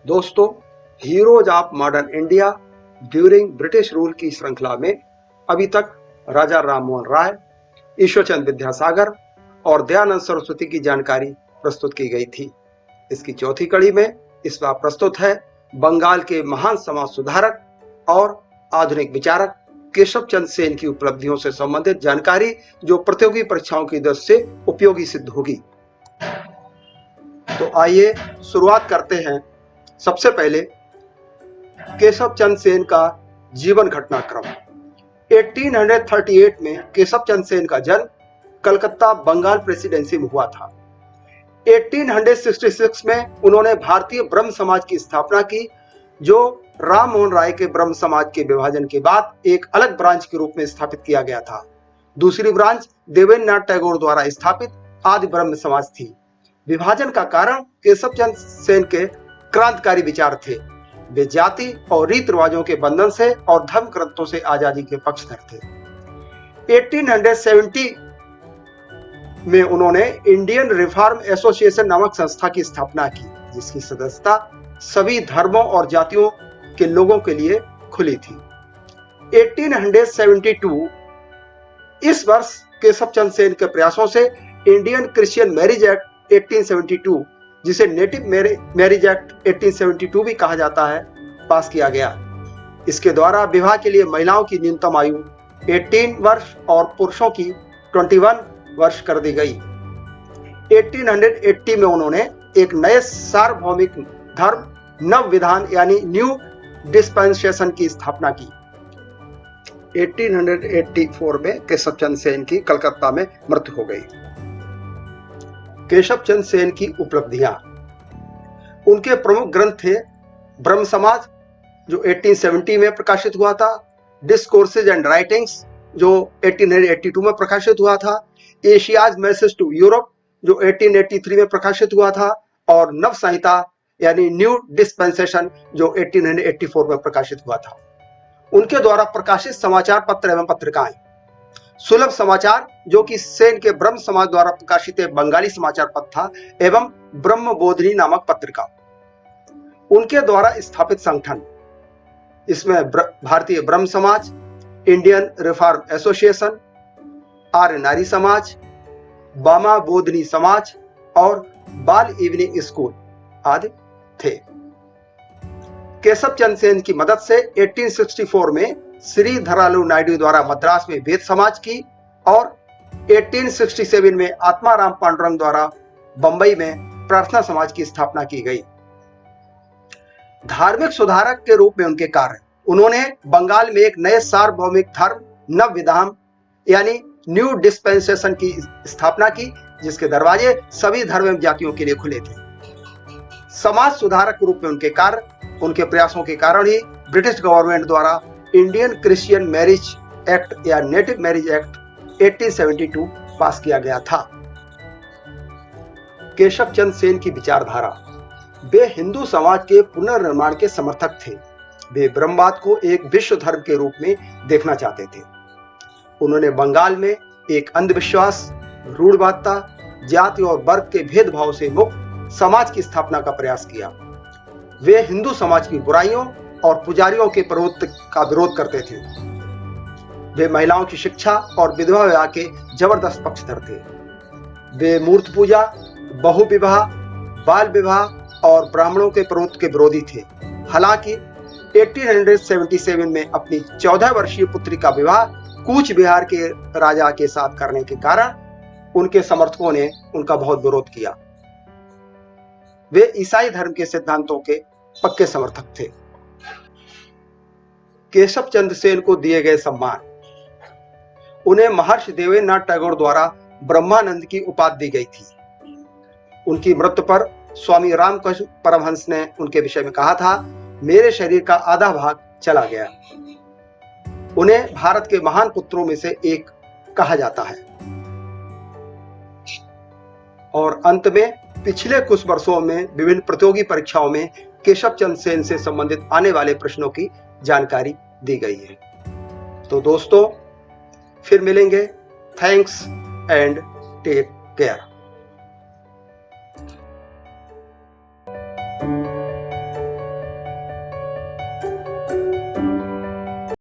दोस्तों, heroes of modern India during British rule की श्रृंखला में अभी तक राजा राममोहन राय, ईश्वरचंद विद्यासागर और दयानंद सरस्वती की जानकारी प्रस्तुत की गई थी। इसकी चौथी कड़ी में इस बार प्रस्तुत है बंगाल के महान समाज सुधारक और आधुनिक विचारक केशव चंद्र सेन की उपलब्धियों से संबंधित जानकारी, जो प्रतियोगी परीक्षाओं की दृष्टि से उपयोगी सिद्ध होगी। तो आइए शुरुआत करते हैं। सबसे पहले केशव चंद्र सेन का जीवन घटनाक्रम। 1838 में केशव चंद्र सेन का जन्म कलकत्ता बंगाल प्रेसिडेंसी में हुआ था। 1866 में उन्होंने भारतीय ब्रह्म समाज की स्थापना की, जो राम मोहन राय के ब्रह्म समाज के विभाजन के बाद एक अलग ब्रांच के रूप में स्थापित किया गया था। दूसरी ब्रांच देवेंद्रनाथ टैगोर द्वारा स्थापित आदि ब्रह्म समाज थी। विभाजन का कारण केशव चंद्र सेन के क्रांतिकारी विचार थे। वे जाति और रीति रिवाजों के बंधन से और धर्म ग्रंथों से आजादी के पक्षधर थे। 1870 में उन्होंने इंडियन रिफॉर्म एसोसिएशन नामक संस्था की स्थापना की, जिसकी सदस्यता सभी धर्मों और जातियों के लोगों के लिए खुली थी। 1872 इस वर्ष केशव चंद्र सेन के प्रयासों से इंडियन क्रिश्चियन मैरिज एक्ट 1872, जिसे नेटिव मैरिज एक्ट 1872 भी कहा जाता है, पास किया गया। इसके द्वारा विवाह के लिए महिलाओं की न्यूनतम आयु 18 वर्ष और पुरुषों की 21 वर्ष कर दी गई। 1880 में उन्होंने एक नए सार्वभौमिक धर्म नव विधान यानी न्यू डिस्पेंसेशन की स्थापना की। 1884 में केशव चंद्र सेन की कलकत्ता में मृत्यु हो गई। केशव चंद्र सेन की उपलब्धियां। उनके प्रमुख ग्रंथ थे ब्रह्म समाज, जो 1870 में प्रकाशित हुआ था, डिस्कोर्सेज एंड राइटिंग्स, जो 1882 में प्रकाशित हुआ था, एशियाज मैसेज टू यूरोप, जो 1883 में प्रकाशित हुआ था, और नव संहिता यानी न्यू डिस्पेंसेशन, जो 1884 में प्रकाशित हुआ था। उनके द्वारा प्रकाशित समाचार पत्र एवं पत्रिकाएं: सुलभ समाचार, जो कि सेन के ब्रह्म समाज द्वारा प्रकाशित एक बंगाली समाचार पत्र था, एवं ब्रह्म बोधिनी नामक पत्रिका। उनके द्वारा स्थापित संगठन, इसमें भारतीय ब्रह्म समाज, इंडियन रिफॉर्म एसोसिएशन, आर्य नारी समाज, बामा बोधिनी समाज और बाल इवनिंग स्कूल आदि थे। केशव चंद्र सेन की मदद से 1864 में श्री धरालू नायडू द्वारा मद्रास में वेद समाज की और 1867 में आत्माराम पांडुरंग द्वारा बंबई में प्रार्थना समाज की स्थापना की गई। धार्मिक सुधारक के रूप में उनके कार्य: उन्होंने बंगाल में एक नए सार्वभौमिक धर्म नव विधान यानी न्यू डिस्पेंसेशन की स्थापना की, जिसके दरवाजे सभी धर्म एवं जातियों के लिए खुले थे। समाज सुधारक के रूप में उनके कार्य, उनके प्रयासों के कारण ही ब्रिटिश गवर्नमेंट द्वारा इंडियन क्रिश्चियन मैरिज एक्ट या नेटिव मैरिज एक्ट 1872 पास किया गया था। केशव चंद्र सेन की विचारधारा: वे हिंदू समाज के पुनर्निर्माण के समर्थक थे। वे ब्रह्मवाद को एक विश्व धर्म के रूप में देखना चाहते थे। उन्होंने बंगाल में एक अंधविश्वास, रूढ़वादिता, जाति और वर्ग के भेदभाव से मुक्त समाज की स्थापना का प्रयास किया। वे हिंदू समाज की बुराइयों और पुजारियों के प्रवृत्ति का विरोध करते थे। वे महिलाओं की शिक्षा और विधवा विवाह के जबरदस्त पक्षधर थे। वे मूर्ति पूजा, बहु विवाह, बाल विवाह और ब्राह्मणों के प्रवृत्ति के विरोधी थे। हालांकि 1877 में अपनी 14 वर्षीय पुत्री का विवाह कूच बिहार के राजा के साथ करने के कारण उनके समर्थकों ने उनका बहुत विरोध किया। वे ईसाई धर्म के सिद्धांतों के पक्के समर्थक थे। केशव चंद्र सेन को दिए गए सम्मान: उन्हें महर्षि देवेंद्रनाथ टैगोर द्वारा ब्रह्मानंद की उपाधि दी गई थी। उनकी मृत्यु पर स्वामी रामकृष्ण परमहंस ने उनके विषय में कहा था, मेरे शरीर का आधा भाग चला गया। उन्हें भारत के महान पुत्रों में से एक कहा जाता है। और अंत में पिछले कुछ वर्षों में विभिन्न प्रतियोगी परीक्षाओं में केशव चंद्र सेन से संबंधित आने वाले प्रश्नों की जानकारी दी गई है। तो दोस्तों, फिर मिलेंगे। Thanks and take care.